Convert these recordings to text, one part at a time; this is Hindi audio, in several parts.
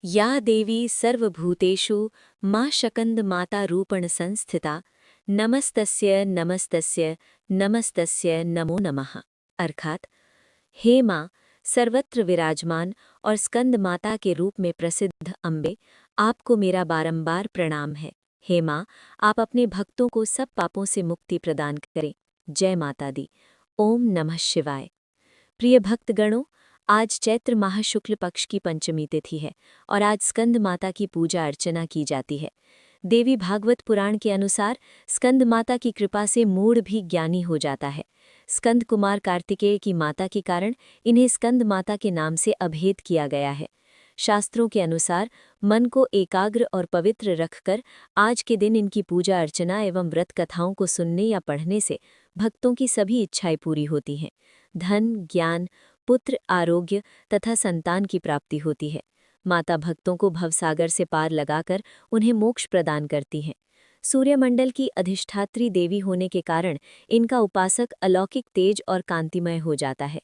या देवी सर्वभूतेषु मां शकन्दमातारूपेण संस्थिता नमस्तस्य नमस्तस्य नमस्तस्य नमो नमः। अर्थात हे माँ, सर्वत्र विराजमान और स्कंद माता के रूप में प्रसिद्ध अम्बे, आपको मेरा बारंबार प्रणाम है। हे माँ, आप अपने भक्तों को सब पापों से मुक्ति प्रदान करें। जय माता दी। ओम नमः शिवाय। प्रिय भक्तगणों, आज चैत्र माह शुक्ल पक्ष की पंचमी तिथि है और आज स्कंद माता की पूजा अर्चना की जाती है। देवी भागवत पुराण के अनुसार स्कंद माता की कृपा से मूढ़ भी ज्ञानी हो जाता है। स्कंद कुमार कार्तिकेय की माता के कारण इन्हें स्कंद माता के नाम से अभेद किया गया है। शास्त्रों के अनुसार मन को एकाग्र और पवित्र रखकर आज के दिन इनकी पूजा अर्चना एवं व्रत कथाओं को सुनने या पढ़ने से भक्तों की सभी इच्छाएं पूरी होती हैं। धन, ज्ञान, पुत्र, आरोग्य तथा संतान की प्राप्ति होती है। माता भक्तों को भवसागर से पार लगाकर उन्हें मोक्ष प्रदान करती हैं। सूर्यमंडल की अधिष्ठात्री देवी होने के कारण इनका उपासक अलौकिक तेज और कांतिमय हो जाता है।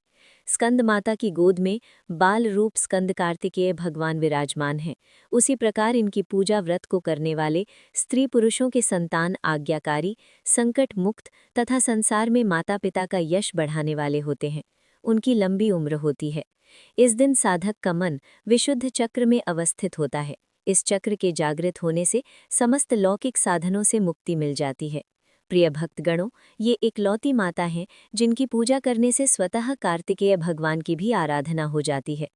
स्कंद माता की गोद में बाल रूप स्कंद कार्तिकेय भगवान विराजमान हैं। उसी प्रकार इनकी पूजा व्रत को करने वाले स्त्री पुरुषों के संतान आज्ञाकारी, संकट मुक्त तथा संसार में माता पिता का यश बढ़ाने वाले होते हैं। उनकी लंबी उम्र होती है। इस दिन साधक का मन विशुद्ध चक्र में अवस्थित होता है। इस चक्र के जागृत होने से समस्त लौकिक साधनों से मुक्ति मिल जाती है। प्रिय भक्तगणों, ये इकलौती माता हैं जिनकी पूजा करने से स्वतः कार्तिकेय भगवान की भी आराधना हो जाती है।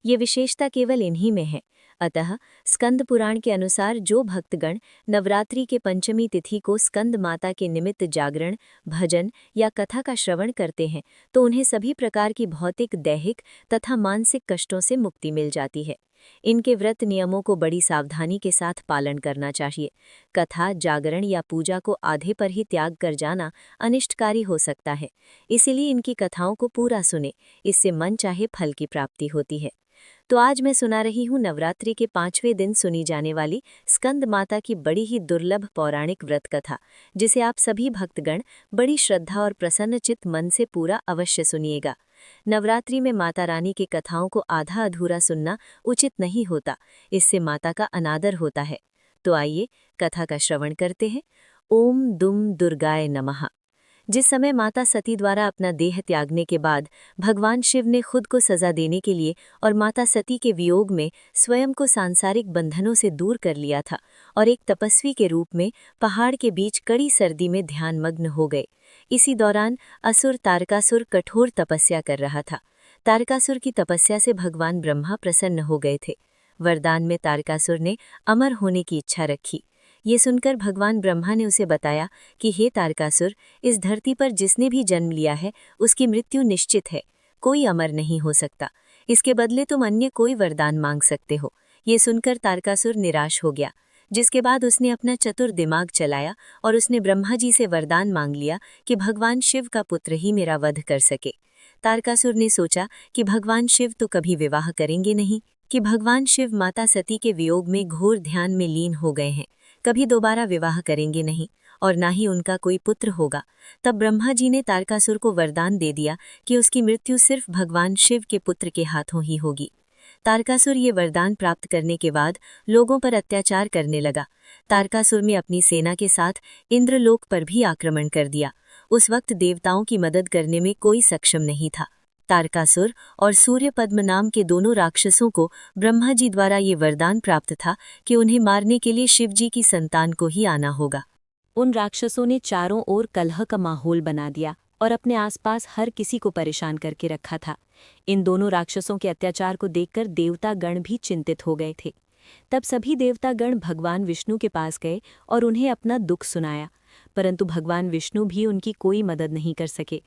ये विशेषता केवल इन्हीं में है। अतः स्कंद पुराण के अनुसार जो भक्तगण नवरात्रि के पंचमी तिथि को स्कंद माता के निमित्त जागरण, भजन या कथा का श्रवण करते हैं तो उन्हें सभी प्रकार की भौतिक, दैहिक तथा मानसिक कष्टों से मुक्ति मिल जाती है। इनके व्रत नियमों को बड़ी सावधानी के साथ पालन करना चाहिए। कथा, जागरण या पूजा को आधे पर ही त्याग कर जाना अनिष्टकारी हो सकता है। इसीलिए इनकी कथाओं को पूरा सुने, इससे मन चाहे फल की प्राप्ति होती है। तो आज मैं सुना रही हूँ नवरात्रि के 5वें दिन सुनी जाने वाली स्कंद माता की बड़ी ही दुर्लभ पौराणिक व्रत कथा, जिसे आप सभी भक्तगण बड़ी श्रद्धा और प्रसन्नचित्त मन से पूरा अवश्य सुनिएगा। नवरात्रि में माता रानी की कथाओं को आधा अधूरा सुनना उचित नहीं होता, इससे माता का अनादर होता है। तो आइए कथा का श्रवण करते हैं। ओम दुम दुर्गाय नमः। जिस समय माता सती द्वारा अपना देह त्यागने के बाद भगवान शिव ने खुद को सजा देने के लिए और माता सती के वियोग में स्वयं को सांसारिक बंधनों से दूर कर लिया था और एक तपस्वी के रूप में पहाड़ के बीच कड़ी सर्दी में ध्यानमग्न हो गए। इसी दौरान असुर तारकासुर कठोर तपस्या कर रहा था। तारकासुर की तपस्या से भगवान ब्रह्मा प्रसन्न हो गए थे। वरदान में तारकासुर ने अमर होने की इच्छा रखी। ये सुनकर भगवान ब्रह्मा ने उसे बताया कि हे तारकासुर, इस धरती पर जिसने भी जन्म लिया है उसकी मृत्यु निश्चित है, कोई अमर नहीं हो सकता। इसके बदले तुम अन्य कोई वरदान मांग सकते हो। ये सुनकर तारकासुर निराश हो गया, जिसके बाद उसने अपना चतुर दिमाग चलाया और उसने ब्रह्मा जी से वरदान मांग लिया कि भगवान शिव का पुत्र ही मेरा वध कर सके। तारकासुर ने सोचा कि भगवान शिव तो कभी विवाह करेंगे नहीं, कि भगवान शिव माता सती के वियोग में घोर ध्यान में लीन हो गए हैं, कभी दोबारा विवाह करेंगे नहीं और ना ही उनका कोई पुत्र होगा। तब ब्रह्मा जी ने तारकासुर को वरदान दे दिया कि उसकी मृत्यु सिर्फ भगवान शिव के पुत्र के हाथों ही होगी। तारकासुर ये वरदान प्राप्त करने के बाद लोगों पर अत्याचार करने लगा। तारकासुर ने अपनी सेना के साथ इंद्रलोक पर भी आक्रमण कर दिया। उस वक्त देवताओं की मदद करने में कोई सक्षम नहीं था। तारकासुर और सूर्यपद्म नाम के दोनों राक्षसों को ब्रह्मा जी द्वारा ये वरदान प्राप्त था कि उन्हें मारने के लिए शिव जी की संतान को ही आना होगा। उन राक्षसों ने चारों ओर कलह का माहौल बना दिया और अपने आसपास हर किसी को परेशान करके रखा था। इन दोनों राक्षसों के अत्याचार को देखकर देवता गण भी चिंतित हो गए थे। तब सभी देवता गण भगवान विष्णु के पास गए और उन्हें अपना दुख सुनाया, परंतु भगवान विष्णु भी उनकी कोई मदद नहीं कर सके।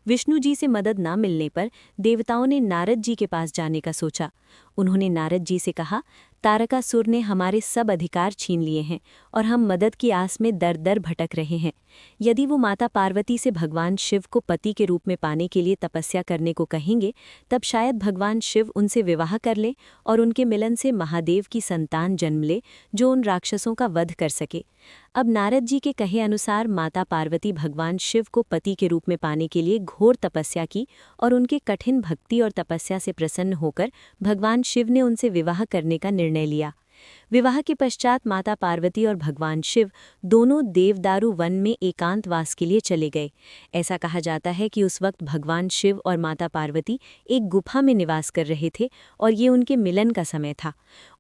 विष्णु जी से मदद न मिलने पर देवताओं ने नारद जी के पास जाने का सोचा। उन्होंने नारद जी से कहा, तारकासुर ने हमारे सब अधिकार छीन लिए हैं और हम मदद की आस में दर दर भटक रहे हैं। यदि वो माता पार्वती से भगवान शिव को पति के रूप में पाने के लिए तपस्या करने को कहेंगे, तब शायद भगवान शिव उनसे विवाह कर लें और उनके मिलन से महादेव की संतान जन्म ले, जो उन राक्षसों का वध कर सके। अब नारद जी के कहे अनुसार माता पार्वती भगवान शिव को पति के रूप में पाने के लिए लिए घोर तपस्या की और उनके कठिन भक्ति और तपस्या से प्रसन्न होकर भगवान शिव ने उनसे विवाह करने का निर्णय लिया। विवाह के पश्चात माता पार्वती और भगवान शिव दोनों देवदारू वन में एकांतवास के लिए चले गए। ऐसा कहा जाता है कि उस वक्त भगवान शिव और माता पार्वती एक गुफा में निवास कर रहे थे और ये उनके मिलन का समय था।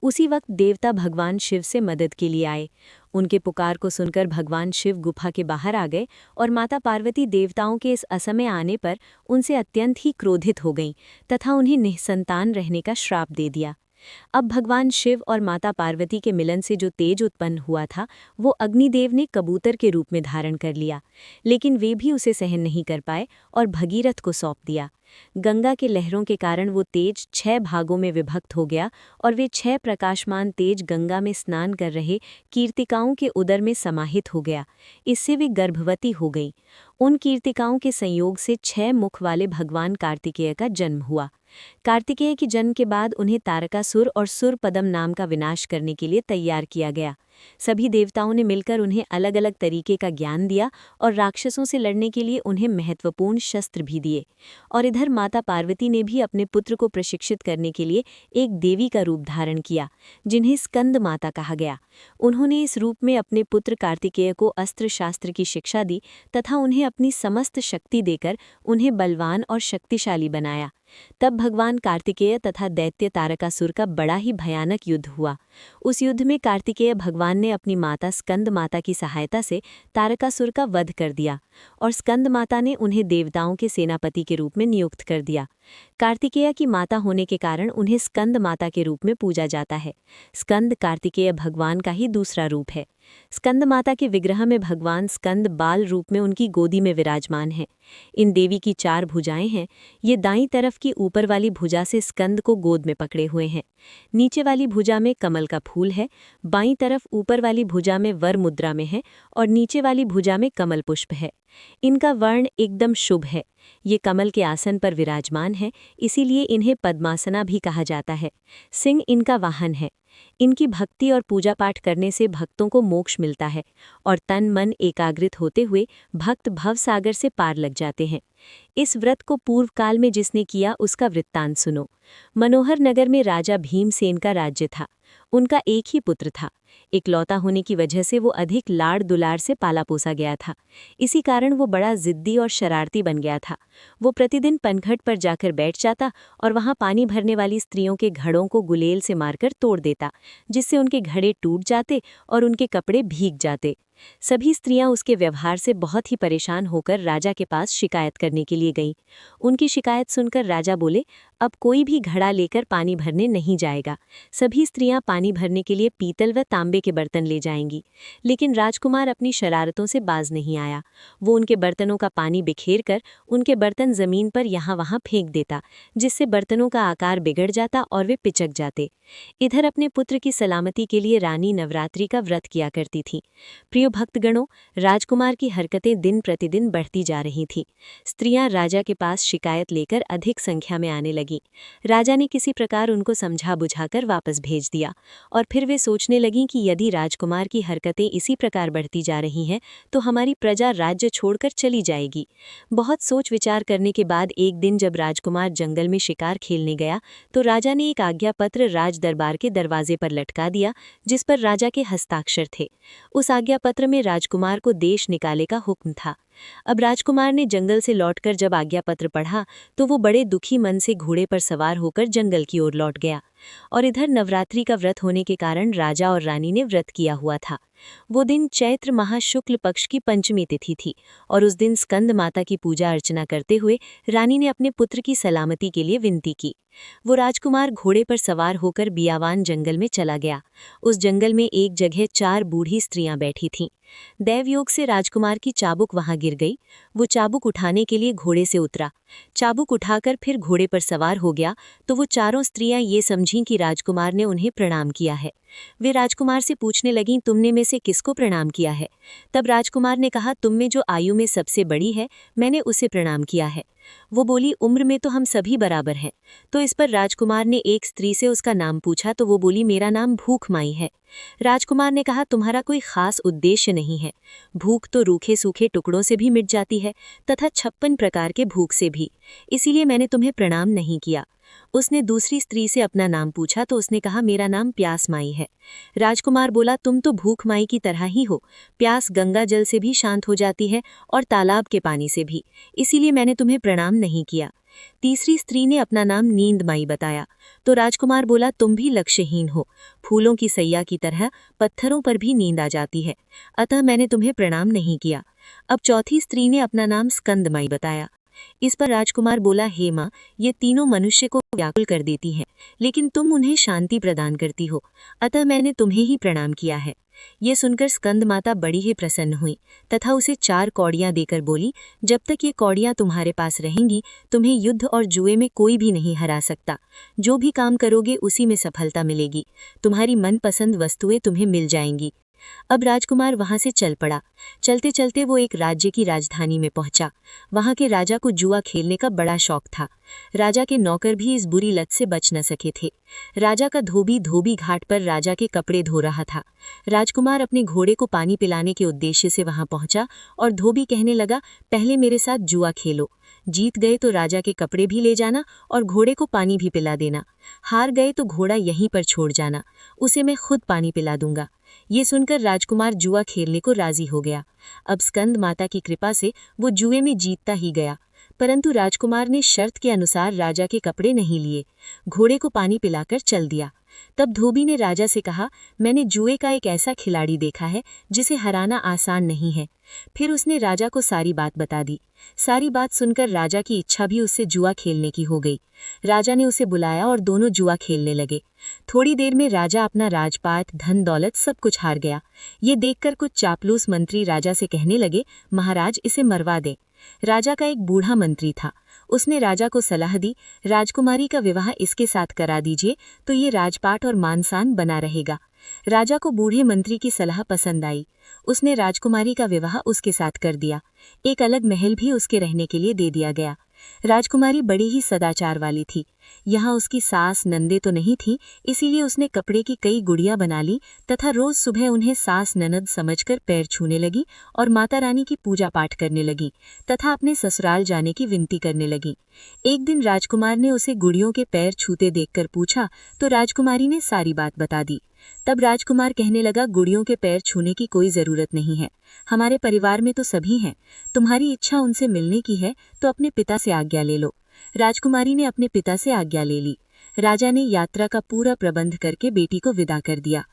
उसी वक्त देवता भगवान शिव से मदद के लिए आए। उनके पुकार को सुनकर भगवान शिव गुफा के बाहर आ गए और माता पार्वती देवताओं के इस असमय आने पर उनसे अत्यंत ही क्रोधित हो गईं तथा उन्हें निःसंतान रहने का श्राप दे दिया। अब भगवान शिव और माता पार्वती के मिलन से जो तेज उत्पन्न हुआ था वो अग्निदेव ने कबूतर के रूप में धारण कर लिया, लेकिन वे भी उसे सहन नहीं कर पाए और भगीरथ को सौंप दिया। गंगा के लहरों के कारण वो तेज 6 भागों में विभक्त हो गया और वे 6 प्रकाशमान तेज गंगा में स्नान कर रहे कीर्तिकाओं के उदर में समाहित हो गया। इससे वे गर्भवती हो गई। उन कीर्तिकाओं के संयोग से 6 मुख वाले भगवान कार्तिकेय का जन्म हुआ। कार्तिकेय के जन्म के बाद उन्हें तारकासुर और सुरपदम नाम का विनाश करने के लिए तैयार किया गया। सभी देवताओं ने मिलकर उन्हें अलग अलग तरीके का ज्ञान दिया और राक्षसों से लड़ने के लिए उन्हें महत्वपूर्ण शस्त्र भी दिए। और इधर माता पार्वती ने भी अपने पुत्र को प्रशिक्षित करने के लिए एक देवी का रूप धारण किया, जिन्हें स्कंद माता कहा गया। उन्होंने इस रूप में अपने पुत्र कार्तिकेय को अस्त्र शास्त्र की शिक्षा दी तथा उन्हें अपनी समस्त शक्ति देकर उन्हें बलवान और शक्तिशाली बनाया। तब भगवान कार्तिकेय तथा दैत्य तारकासुर का बड़ा ही भयानक युद्ध हुआ। उस युद्ध में कार्तिकेय भगवान ने अपनी माता स्कंद माता की सहायता से तारकासुर का वध कर दिया और स्कंद माता ने उन्हें देवताओं के सेनापति के रूप में नियुक्त कर दिया। कार्तिकेय की माता होने के कारण उन्हें स्कंद माता के रूप में पूजा जाता है। स्कंद कार्तिकेय भगवान का ही दूसरा रूप है। स्कंद माता के विग्रह में भगवान स्कंद बाल रूप में उनकी गोदी में विराजमान हैं। इन देवी की 4 भुजाएं हैं। ये दाईं तरफ की ऊपर वाली भुजा से स्कंद को गोद में पकड़े हुए हैं। नीचे वाली भुजा में कमल का फूल है, बाईं तरफ ऊपर वाली भुजा में वर मुद्रा में है और नीचे वाली भुजा में कमल पुष्प है। इनका वर्ण एकदम शुभ है। ये कमल के आसन पर विराजमान है, इसीलिए इन्हें पद्मासना भी कहा जाता है। सिंह इनका वाहन है। इनकी भक्ति और पूजा पाठ करने से भक्तों को मोक्ष मिलता है और तन मन एकाग्रित होते हुए भक्त भवसागर से पार लग जाते हैं। इस व्रत को पूर्व काल में जिसने किया उसका वृत्तांत सुनो। मनोहर नगर में राजा भीमसेन का राज्य था। उनका एक ही पुत्र था। इकलौता होने की वजह से वो अधिक लाड़ दुलार से पाला पोसा गया था। इसी कारण वो बड़ा जिद्दी और शरारती बन गया था। वो प्रतिदिन पनघट पर जाकर बैठ जाता और वहां पानी भरने वाली स्त्रियों के घड़ों को गुलेल से मारकर तोड़ देता, जिससे उनके घड़े टूट जाते और उनके कपड़े भीग जाते। सभी स्त्रियां उसके व्यवहार से बहुत ही परेशान होकर राजा के पास शिकायत करने के लिए गईं। उनकी शिकायत सुनकर राजा बोले, अब कोई भी घड़ा लेकर पानी भरने नहीं जाएगा। सभी स्त्रियां पानी भरने के लिए पीतल व तांबे के बर्तन ले जाएंगी। लेकिन राजकुमार अपनी शरारतों से बाज नहीं आया। वो उनके बर्तनों का पानी बिखेर कर उनके बर्तन जमीन पर यहाँ वहाँ फेंक देता, जिससे बर्तनों का आकार बिगड़ जाता और वे पिचक जाते। इधर अपने पुत्र की सलामती के लिए रानी नवरात्रि का व्रत किया करती थी। प्रिय भक्तगणों, राजकुमार की हरकतें दिन प्रतिदिन बढ़ती जा रही थीं। स्त्रियां राजा के पास शिकायत लेकर अधिक संख्या में आने लगीं। राजा ने किसी प्रकार उनको समझा बुझाकर वापस भेज दिया और फिर वे सोचने लगीं कि यदि राजकुमार की हरकतें इसी प्रकार बढ़ती जा रही हैं तो हमारी प्रजा राज्य छोड़कर चली जाएगी। बहुत सोच विचार करने के बाद एक दिन जब राजकुमार जंगल में शिकार खेलने गया तो राजा ने एक आज्ञा पत्र राज दरबार के दरवाजे पर लटका दिया, जिस पर राजा के हस्ताक्षर थे। उस आज्ञा पत्र में राजकुमार को देश निकाले का हुक्म था। अब राजकुमार ने जंगल से लौटकर जब आज्ञा पत्र पढ़ा तो वो बड़े दुखी मन से घोड़े पर सवार होकर जंगल की ओर लौट गया। और इधर नवरात्रि का व्रत होने के कारण राजा और रानी ने व्रत किया हुआ था। वो दिन चैत्र माह शुक्ल पक्ष की पंचमी तिथि थी और उस दिन स्कंद माता की पूजा अर्चना करते हुए रानी ने अपने पुत्र की सलामती के लिए विनती की। वो राजकुमार घोड़े पर सवार होकर बियावान जंगल में चला गया। उस जंगल में एक जगह 4 बूढ़ी स्त्रियां बैठी थीं। दैवयोग से राजकुमार की चाबुक वहां गिर गई। वो चाबुक उठाने के लिए घोड़े से उतरा। चाबुक उठाकर फिर घोड़े पर सवार हो गया तो वो चारों स्त्रियां ये समझी समझीं कि राजकुमार ने उन्हें प्रणाम किया है। वे राजकुमार से पूछने लगीं, तुमने में से किसको प्रणाम किया है? तब राजकुमार ने कहा, तुम में जो आयु में सबसे बड़ी है, मैंने उसे प्रणाम किया है। वो बोली, उम्र में तो हम सभी बराबर हैं। तो इस पर राजकुमार ने एक स्त्री से उसका नाम पूछा तो वो बोली, मेरा नाम भूखमाई है। राजकुमार ने कहा, तुम्हारा कोई खास उद्देश्य नहीं है। भूख तो रूखे सूखे टुकड़ों से भी मिट जाती है तथा 56 प्रकार के भूख से भी, इसीलिए मैंने तुम्हें प्रणाम नहीं किया। उसने दूसरी स्त्री से अपना नाम पूछा तो उसने कहा, मेरा नाम प्यास माई है। राजकुमार बोला, तुम तो भूख माई की तरह ही हो। प्यास गंगा जल से भी शांत हो जाती है और तालाब के पानी से भी, इसीलिए मैंने तुम्हें प्रणाम नहीं किया। तीसरी स्त्री ने अपना नाम नींद माई बताया तो राजकुमार बोला, तुम भी लक्ष्यहीन हो। फूलों की सैया की तरह पत्थरों पर भी नींद आ जाती है, अतः मैंने तुम्हें प्रणाम नहीं किया। अब चौथी स्त्री ने अपना नाम स्कंद माई बताया। इस पर राजकुमार बोला, हे माँ, ये तीनों मनुष्य को व्याकुल कर देती हैं, लेकिन तुम उन्हें शांति प्रदान करती हो, अतः मैंने तुम्हें ही प्रणाम किया है। ये सुनकर स्कंद माता बड़ी ही प्रसन्न हुई तथा उसे 4 कौड़ियां देकर बोली, जब तक ये कौड़ियां तुम्हारे पास रहेंगी, तुम्हें युद्ध और जुए में कोई भी नहीं हरा सकता। जो भी काम करोगे उसी में सफलता मिलेगी। तुम्हारी मनपसंद वस्तुएं तुम्हें मिल जाएंगी। अब राजकुमार वहां से चल पड़ा। चलते चलते वो एक राज्य की राजधानी में पहुंचा। वहां के राजा को जुआ खेलने का बड़ा शौक था। राजा के नौकर भी इस बुरी लत से बच न सके थे। राजा का धोबी धोबी घाट पर राजा के कपड़े धो रहा था। राजकुमार अपने घोड़े को पानी पिलाने के उद्देश्य से वहां पहुंचा और धोबी कहने लगा, पहले मेरे साथ जुआ खेलो। जीत गए तो राजा के कपड़े भी ले जाना और घोड़े को पानी भी पिला देना। हार गए तो घोड़ा यहीं पर छोड़ जाना, उसे मैं खुद पानी पिला दूंगा। ये सुनकर राजकुमार जुआ खेलने को राजी हो गया। अब स्कंद माता की कृपा से वो जुए में जीतता ही गया, परंतु राजकुमार ने शर्त के अनुसार राजा के कपड़े नहीं लिए, घोड़े को पानी पिलाकर चल दिया। तब धोबी ने राजा से कहा, मैंने जुए का एक ऐसा खिलाड़ी देखा है जिसे हराना आसान नहीं है। फिर उसने राजा को सारी बात बता दी। सारी बात सुनकर राजा की इच्छा भी उससे जुआ खेलने की हो गई। राजा ने उसे बुलाया और दोनों जुआ खेलने लगे। थोड़ी देर में राजा अपना राजपाट, धन दौलत सब कुछ हार गया। ये देखकर कुछ चापलूस मंत्री राजा से कहने लगे, महाराज, इसे मरवा दें। राजा का एक बूढ़ा मंत्री था। उसने राजा को सलाह दी, राजकुमारी का विवाह इसके साथ करा दीजिए तो ये राजपाट और मानसान बना रहेगा। राजा को बूढ़े मंत्री की सलाह पसंद आई। उसने राजकुमारी का विवाह उसके साथ कर दिया। एक अलग महल भी उसके रहने के लिए दे दिया गया। राजकुमारी बड़ी ही सदाचार वाली थी। यहाँ उसकी सास नंदे तो नहीं थी, इसीलिए उसने कपड़े की कई गुड़ियां बना ली तथा रोज सुबह उन्हें सास ननद समझकर पैर छूने लगी और माता रानी की पूजा पाठ करने लगी तथा अपने ससुराल जाने की विनती करने लगी। एक दिन राजकुमार ने उसे गुड़ियों के पैर छूते देखकर पूछा तो राजकुमारी ने सारी बात बता दी। तब राजकुमार कहने लगा, गुड़ियों के पैर छूने की कोई जरूरत नहीं है, हमारे परिवार में तो सभी हैं। तुम्हारी इच्छा उनसे मिलने की है तो अपने पिता से आज्ञा ले लो। राजकुमारी ने अपने पिता से आज्ञा ले ली। राजा ने यात्रा का पूरा प्रबंध करके बेटी को विदा कर दिया।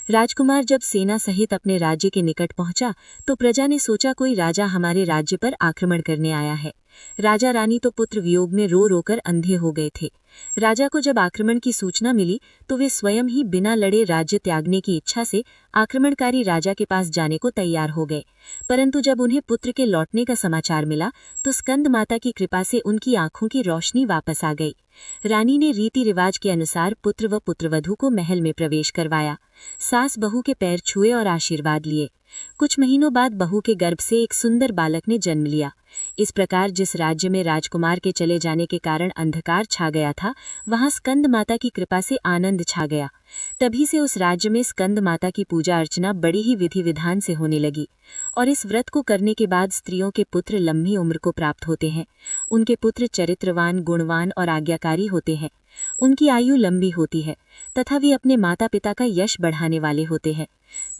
राजकुमार जब सेना सहित अपने राज्य के निकट पहुंचा तो प्रजा ने सोचा, कोई राजा हमारे राज्य पर आक्रमण करने आया है। राजा रानी तो पुत्र वियोग में रो रोकर अंधे हो गए थे। राजा को जब आक्रमण की सूचना मिली तो वे स्वयं ही बिना लड़े राज्य त्यागने की इच्छा से आक्रमणकारी राजा के पास जाने को तैयार हो गए। परंतु जब उन्हें पुत्र के लौटने का समाचार मिला तो स्कंद माता की कृपा से उनकी आंखों की रोशनी वापस आ गई। रानी ने रीति रिवाज के अनुसार पुत्र व पुत्रवधू को महल में प्रवेश करवाया। सास बहू के पैर छुए और आशीर्वाद लिए। कुछ महीनों बाद बहू के गर्भ से एक सुंदर बालक ने जन्म लिया। इस प्रकार जिस राज्य में राजकुमार के चले जाने के कारण अंधकार छा गया था, वहां स्कंद माता की कृपा से आनंद छा गया। तभी से उस राज्य में स्कंद माता की पूजा अर्चना बड़ी ही विधि विधान से होने लगी और इस व्रत को करने के बाद स्त्रियों के पुत्र लंबी उम्र को प्राप्त होते हैं। उनके पुत्र चरित्रवान, गुणवान और आज्ञाकारी होते हैं। उनकी आयु लंबी होती है तथा वे अपने माता पिता का यश बढ़ाने वाले होते हैं।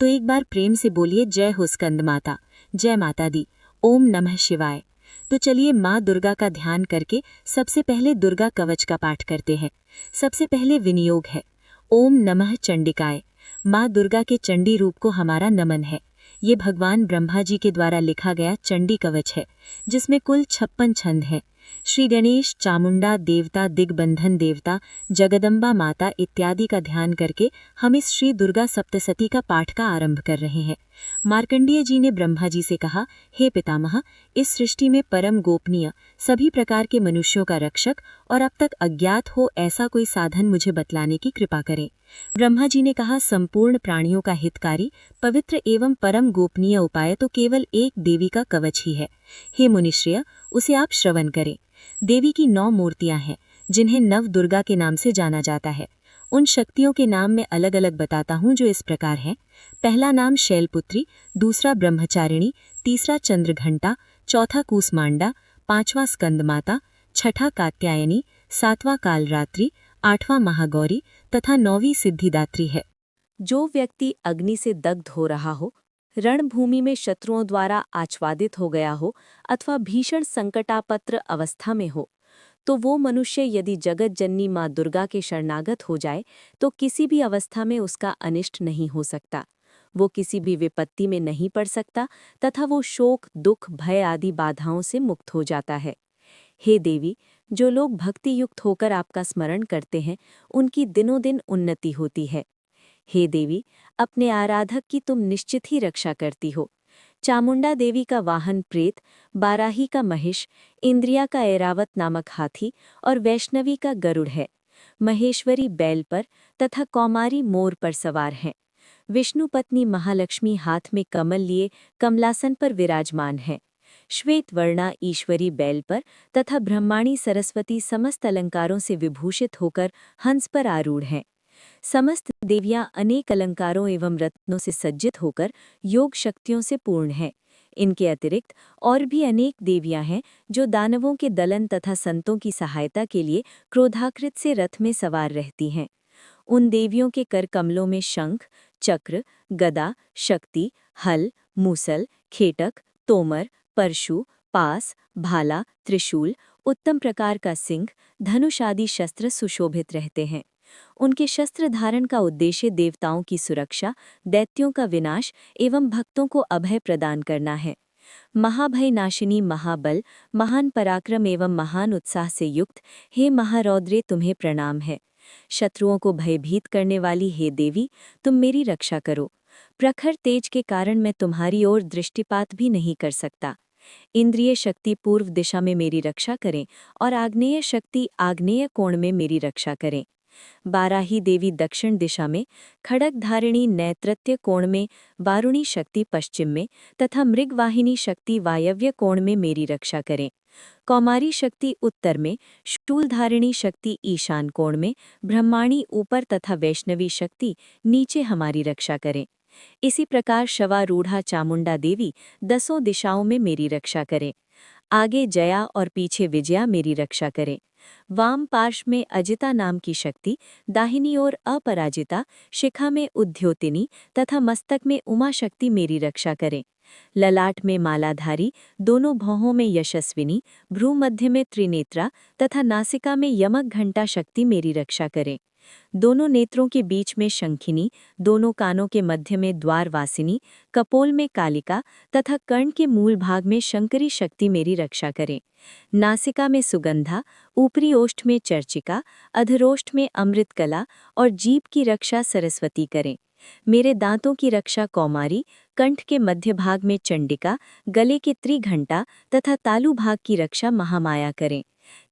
तो एक बार प्रेम से बोलिए, जय हो स्कंद माता, जय माता दी, ओम नमः शिवाय। तो चलिए माँ दुर्गा का ध्यान करके सबसे पहले दुर्गा कवच का पाठ करते हैं। सबसे पहले विनियोग है, ओम नमः चंडिकाय। माँ दुर्गा के चंडी रूप को हमारा नमन है। ये भगवान ब्रह्मा जी के द्वारा लिखा गया चंडी कवच है, जिसमें कुल 56 छंद हैं। श्री गणेश, चामुंडा देवता, दिग्बंधन देवता, जगदम्बा माता इत्यादि का ध्यान करके हम इस श्री दुर्गा सप्तशती का पाठ का आरंभ कर रहे हैं। मार्कंडेय जी ने ब्रह्मा जी से कहा, हे पितामह, इस सृष्टि में परम गोपनीय, सभी प्रकार के मनुष्यों का रक्षक और अब तक अज्ञात हो ऐसा कोई साधन मुझे बतलाने की कृपा करें। ब्रह्मा जी ने कहा, संपूर्ण प्राणियों का हितकारी, पवित्र एवं परम गोपनीय उपाय तो केवल एक देवी का कवच ही है। हे मुनिश्रेय, उसे आप श्रवण करें। देवी की 9 मूर्तियां हैं, जिन्हें नव दुर्गा के नाम से जाना जाता है। उन शक्तियों के नाम मैं अलग अलग बताता हूँ, जो इस प्रकार हैं। पहला नाम शैलपुत्री, दूसरा ब्रह्मचारिणी, तीसरा चंद्रघंटा, चौथा कूसमांडा, पांचवा स्कंदमाता, छठा कात्यायनी, सातवां कालरात्रि, आठवां महागौरी तथा 9वीं सिद्धिदात्री है। जो व्यक्ति अग्नि से दग्ध हो रहा हो, रणभूमि में शत्रुओं द्वारा आच्छादित हो गया हो अथवा भीषण संकटापत्र अवस्था में हो, तो वो मनुष्य यदि जगत जननी माँ दुर्गा के शरणागत हो जाए तो किसी भी अवस्था में उसका अनिष्ट नहीं हो सकता, वो किसी भी विपत्ति में नहीं पड़ सकता तथा वो शोक, दुख, भय आदि बाधाओं से मुक्त हो जाता है। हे देवी, जो लोग भक्ति युक्त होकर आपका स्मरण करते हैं, उनकी दिनों दिन उन्नति होती है। हे देवी, अपने आराधक की तुम निश्चित ही रक्षा करती हो। चामुंडा देवी का वाहन प्रेत, बाराही का महिष, इंद्रिया का ऐरावत नामक हाथी और वैष्णवी का गरुड़ है। महेश्वरी बैल पर तथा कौमारी मोर पर सवार हैं। विष्णु पत्नी महालक्ष्मी हाथ में कमल लिए कमलासन पर विराजमान है। श्वेत वर्णा ईश्वरी बैल पर तथा ब्रह्माणी सरस्वती समस्त अलंकारों से विभूषित होकर हंस पर आरूढ़ हैं। समस्त देवियां अनेक अलंकारों एवं रत्नों से सज्जित होकर योग शक्तियों से पूर्ण हैं। इनके अतिरिक्त और भी अनेक देवियां हैं जो दानवों के दलन तथा संतों की सहायता के लिए क्रोधाकृत से रथ में सवार रहती हैं। उन देवियों के कर कमलों में शंख, चक्र, गदा, शक्ति, हल, मूसल, खेटक, तोमर, परशु, पास, भाला, त्रिशूल, उत्तम प्रकार का सिंह, धनुष आदि शस्त्र सुशोभित रहते हैं। उनके शस्त्र धारण का उद्देश्य देवताओं की सुरक्षा, दैत्यों का विनाश एवं भक्तों को अभय प्रदान करना है। महाभय नाशिनी महाबल, महान पराक्रम एवं महान उत्साह से युक्त हे महारौद्रे, तुम्हें प्रणाम है। शत्रुओं को भयभीत करने वाली हे देवी, तुम मेरी रक्षा करो। प्रखर तेज के कारण मैं तुम्हारी ओर दृष्टिपात भी नहीं कर सकता। इंद्रिय शक्ति पूर्व दिशा में मेरी रक्षा करें और आग्नेय शक्ति आग्नेय कोण में मेरी रक्षा करें। बाराही देवी दक्षिण दिशा में, खड़गधारिणी नैत्रत्य कोण में, वारुणी शक्ति पश्चिम में तथा मृगवाहिनी शक्ति वायव्य कोण में मेरी रक्षा करें। कौमारी शक्ति उत्तर में, शूलधारिणी शक्ति ईशान कोण में, ब्रह्माणी ऊपर तथा वैष्णवी शक्ति नीचे हमारी रक्षा करें। इसी प्रकार शवारूढ़ा चामुंडा देवी 10 दिशाओं में मेरी रक्षा करें। आगे जया और पीछे विजया मेरी रक्षा करें। वाम पार्श्व में अजिता नाम की शक्ति, दाहिनी ओर अपराजिता, शिखा में उद्योतिनी तथा मस्तक में उमा शक्ति मेरी रक्षा करें। ललाट में मालाधारी, दोनों भौहों में यशस्विनी, भ्रू मध्य में त्रिनेत्रा तथा नासिका में यमक घंटा शक्ति मेरी रक्षा करें। दोनों नेत्रों के बीच में शंखिनी, दोनों कानों के मध्य में द्वारवासिनी, कपोल में कालिका तथा कर्ण के मूल भाग में शंकरी शक्ति मेरी रक्षा करें। नासिका में सुगंधा, ऊपरी ओष्ठ में चर्चिका, अधरोष्ठ में अमृतकला और जीभ की रक्षा सरस्वती करें। मेरे दांतों की रक्षा कौमारी, कंठ के मध्य भाग में चंडिका, गले के त्रिघंटा तथा तालु भाग की रक्षा महामाया करें।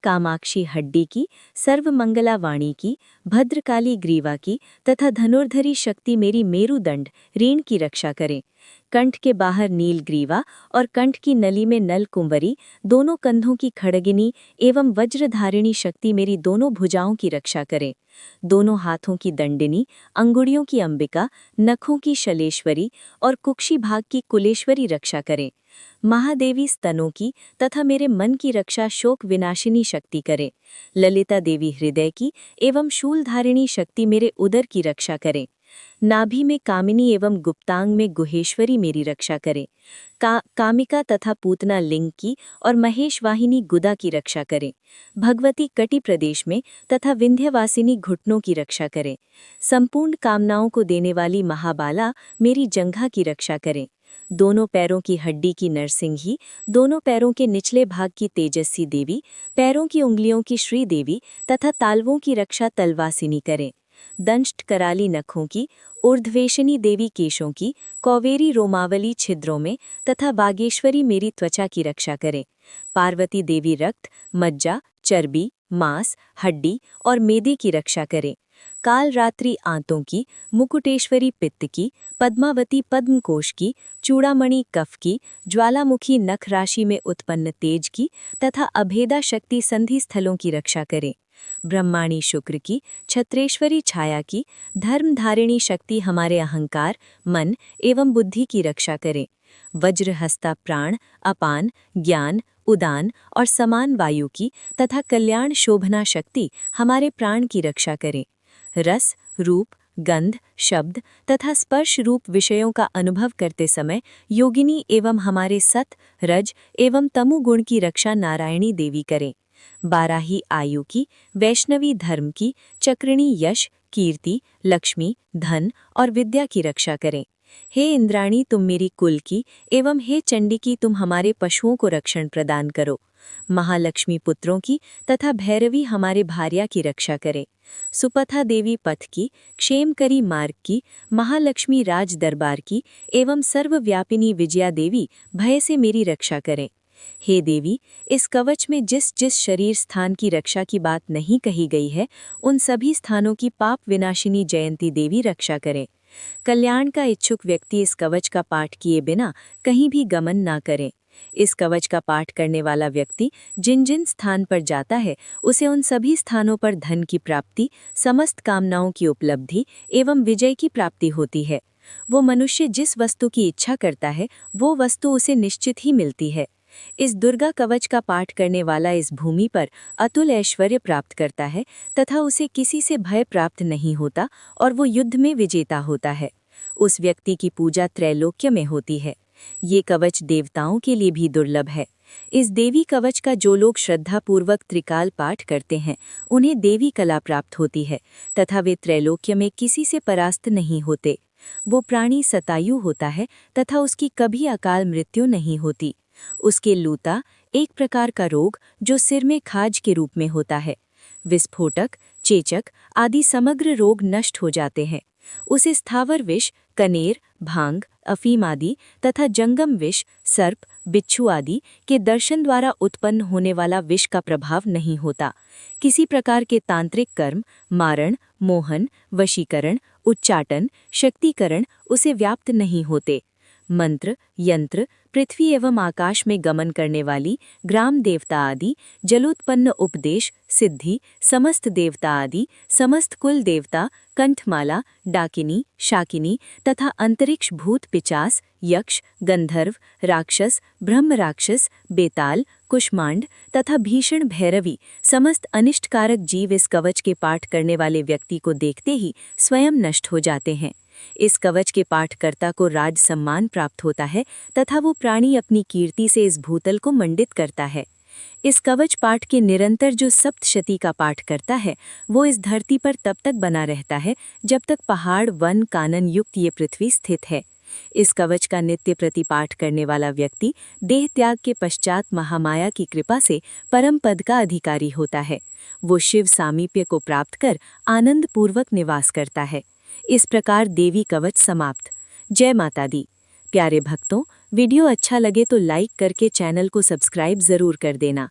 कामाक्षी हड्डी की, सर्वमंगला वाणी की, भद्रकाली ग्रीवा की तथा धनुर्धरी शक्ति मेरी मेरुदंड रीण की रक्षा करें। कंठ के बाहर नील ग्रीवा और कंठ की नली में नल कुंवरी, दोनों कंधों की खड़गिनी एवं वज्रधारिणी शक्ति मेरी दोनों भुजाओं की रक्षा करें। दोनों हाथों की दंडिनी, अंगुड़ियों की अंबिका, नखों की शलेश्वरी और कुक्षी भाग की कुलेश्वरी रक्षा करें। महादेवी स्तनों की तथा मेरे मन की रक्षा शोक विनाशिनी शक्ति करे। ललिता देवी हृदय की एवं शूलधारिणी शक्ति मेरे उदर की रक्षा करे। नाभि में कामिनी एवं गुप्तांग में गुहेश्वरी मेरी रक्षा करे। कामिका तथा पूतना लिंग की और महेश वाहिनी गुदा की रक्षा करे। भगवती कटि प्रदेश में तथा विंध्यवासिनी घुटनों की रक्षा करे। संपूर्ण कामनाओं को देने वाली महाबाला मेरी जंघा की रक्षा करे। दोनों पैरों की हड्डी की नरसिंही, दोनों पैरों के निचले भाग की तेजस्वी देवी, पैरों की उंगलियों की श्री देवी तथा तालवों की रक्षा तलवासिनी करें। दंष्ट कराली नखों की, ऊर्ध्वेशनी देवी केशों की, कौवेरी रोमावली छिद्रों में तथा बागेश्वरी मेरी त्वचा की रक्षा करें। पार्वती देवी रक्त, मज्जा, चर्बी, मांस, हड्डी और मेदे की रक्षा करें। काल रात्रि आंतों की, मुकुटेश्वरी पित्त की, पद्मावती पद्मकोश की, चूड़ामणि कफ की, ज्वालामुखी नख राशि में उत्पन्न तेज की तथा अभेदा शक्ति संधि स्थलों की रक्षा करें। ब्रह्माणी शुक्र की, छत्रेश्वरी छाया की, धर्मधारिणी शक्ति हमारे अहंकार, मन एवं बुद्धि की रक्षा करें। वज्रहस्ता प्राण, अपान, ज्ञान, उदान और समान वायु की तथा कल्याण शोभना शक्ति हमारे प्राण की रक्षा करें। रस, रूप, गंध, शब्द तथा स्पर्श रूप विषयों का अनुभव करते समय योगिनी एवं हमारे सत, रज एवं तमु गुण की रक्षा नारायणी देवी करें। बाराही आयु की, वैष्णवी धर्म की, चक्रिणी यश, कीर्ति, लक्ष्मी, धन और विद्या की रक्षा करें। हे इंद्राणी तुम मेरी कुल की एवं हे चंडिकी तुम हमारे पशुओं को रक्षण प्रदान करो। महालक्ष्मी पुत्रों की तथा भैरवी हमारे भार्या की रक्षा करें। सुपथा देवी पथ की, क्षेमकरी मार्ग की, महालक्ष्मी राज दरबार की एवं सर्वव्यापिनी विजया देवी भय से मेरी रक्षा करें। हे देवी, इस कवच में जिस जिस शरीर स्थान की रक्षा की बात नहीं कही गई है, उन सभी स्थानों की पाप विनाशिनी जयंती देवी रक्षा करें। कल्याण का इच्छुक व्यक्ति इस कवच का पाठ किए बिना कहीं भी गमन ना करें। इस कवच का पाठ करने वाला व्यक्ति जिन जिन स्थान पर जाता है, उसे उन सभी स्थानों पर धन की प्राप्ति, समस्त कामनाओं की उपलब्धि एवं विजय की प्राप्ति होती है। वो मनुष्य जिस वस्तु की इच्छा करता है, वो वस्तु उसे निश्चित ही मिलती है। इस दुर्गा कवच का पाठ करने वाला इस भूमि पर अतुल ऐश्वर्य प्राप्त करता है तथा उसे किसी से भय प्राप्त नहीं होता और वो युद्ध में विजेता होता है। उस व्यक्ति की पूजा त्रैलोक्य में होती है। ये कवच देवताओं के लिए भी दुर्लभ है। इस देवी कवच का जो लोग श्रद्धापूर्वक त्रिकाल पाठ करते हैं, उन्हें देवी कला प्राप्त होती है तथा वे त्रैलोक्य में किसी से परास्त नहीं होते। वो प्राणी सतायु होता है तथा उसकी कभी अकाल मृत्यु नहीं होती। उसके लूता एक प्रकार का रोग जो सिर में खाज के रूप में होता है। विस्फोटक, चेचक आदि समग्र रोग नष्ट हो जाते हैं। उसे स्थावर विष, कनेर, भांग, अफीम आदि तथा जंगम विष, सर्प, बिच्छू आदि के दर्शन द्वारा उत्पन्न होने वाला विष का प्रभाव नहीं होता। किसी प्रकार के तांत्रिक कर्म, मारण, मोहन, वशीकरण, उच्चाटन, शक्तिकरण उसे व्याप्त नहीं होते। मंत्र, यंत्र, पृथ्वी एवं आकाश में गमन करने वाली ग्राम देवता आदि, जलोत्पन्न उपदेश, सिद्धि, समस्त देवता आदि, समस्त कुल देवता, कंठमाला, डाकिनी, शाकिनी तथा अंतरिक्ष भूत पिचास, यक्ष, गंधर्व, राक्षस, ब्रह्म राक्षस, बेताल, कुष्मांड तथा भीषण भैरवी समस्त अनिष्टकारक जीव इस कवच के पाठ करने वाले व्यक्ति को देखते ही स्वयं नष्ट हो जाते हैं। इस कवच के पाठकर्ता को राज सम्मान प्राप्त होता है तथा वो प्राणी अपनी कीर्ति से इस भूतल को मंडित करता है। इस कवच पाठ के निरंतर जो सप्तशती का पाठ करता है, वो इस धरती पर तब तक बना रहता है जब तक पहाड़, वन, कानन युक्त ये पृथ्वी स्थित है। इस कवच का नित्य प्रतिपाठ करने वाला व्यक्ति देह त्याग के पश्चात महामाया की कृपा से परम पद का अधिकारी होता है। वो शिव सामीप्य को प्राप्त कर आनंद पूर्वक निवास करता है। इस प्रकार देवी कवच समाप्त। जय माता दी। प्यारे भक्तों, वीडियो अच्छा लगे तो लाइक करके चैनल को सब्सक्राइब जरूर कर देना।